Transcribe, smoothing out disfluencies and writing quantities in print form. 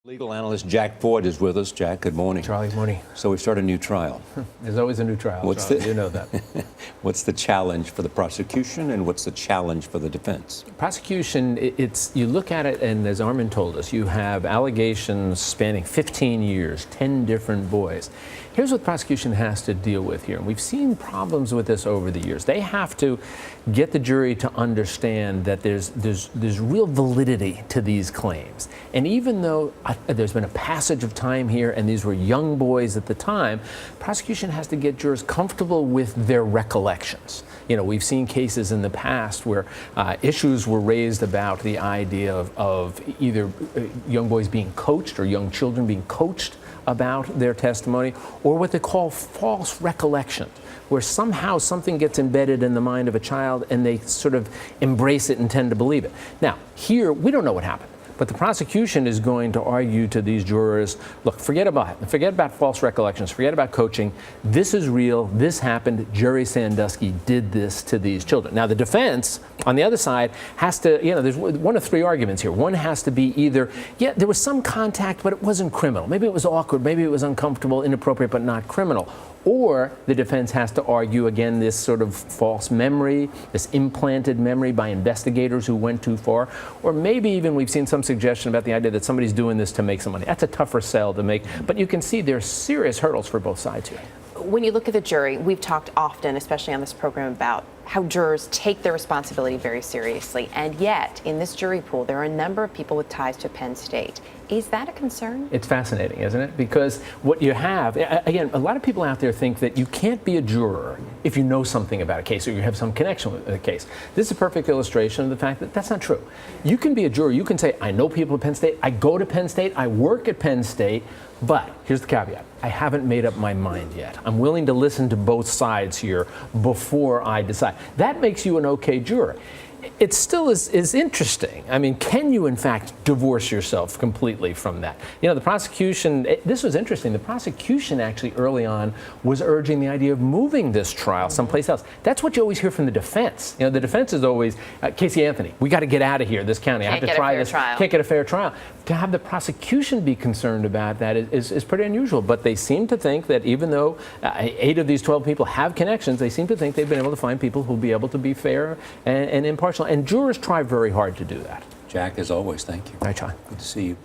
Legal analyst Jack Ford is with us. Jack, good morning. Charlie, good morning. So we start a new trial. There's always a new trial, Charlie. You know that. What's the challenge for the prosecution and what's the challenge for the defense? Prosecution, you look at it, and as Armin told us, you have allegations spanning 15 years, 10 different boys. Here's what prosecution has to deal with here. And we've seen problems with this over the years. They have to get the jury to understand that there's real validity to these claims. And even though there's been a passage of time here and these were young boys at the time, prosecution has to get jurors comfortable with their recollections. You know, we've seen cases in the past where issues were raised about the idea of either young boys being coached or young children being coached about their testimony, or what they call false recollection, where somehow something gets embedded in the mind of a child and they sort of embrace it and tend to believe it. Now, here, we don't know what happened. But the prosecution is going to argue to these jurors, look, forget about false recollections, forget about coaching. This is real. This happened. Jerry Sandusky did this to these children. Now, the defense, on the other side, has to, there's one of three arguments here. One has to be either, yeah, there was some contact, but it wasn't criminal. Maybe it was awkward. Maybe it was uncomfortable, inappropriate, but not criminal. Or the defense has to argue, again, this sort of false memory, this implanted memory by investigators who went too far. Or maybe even we've seen some suggestion about the idea that somebody's doing this to make some money. That's a tougher sell to make. But you can see there's serious hurdles for both sides here. When you look at the jury, we've talked often, especially on this program, about how jurors take their responsibility very seriously. And yet, in this jury pool, there are a number of people with ties to Penn State. Is that a concern? It's fascinating, isn't it? Because what you have, again, a lot of people out there think that you can't be a juror if you know something about a case or you have some connection with a case. This is a perfect illustration of the fact that that's not true. You can be a juror. You can say, I know people at Penn State. I go to Penn State. I work at Penn State. But here's the caveat. I haven't made up my mind yet. I'm willing to listen to both sides here before I decide. That makes you an okay juror. It still is interesting. I mean, can you, in fact, divorce yourself completely from that? You know, the prosecution, this was interesting. The prosecution actually early on was urging the idea of moving this trial someplace else. That's what you always hear from the defense. You know, the defense is always, Casey Anthony, we got to get out of here, this county. I have to try this. Can't get a fair trial. To have the prosecution be concerned about that is pretty unusual. But they seem to think that even though 8 of these 12 people have connections, they seem to think they've been able to find people who will be able to be fair and impartial. And jurors try very hard to do that. Jack, as always, thank you. I try. Good to see you.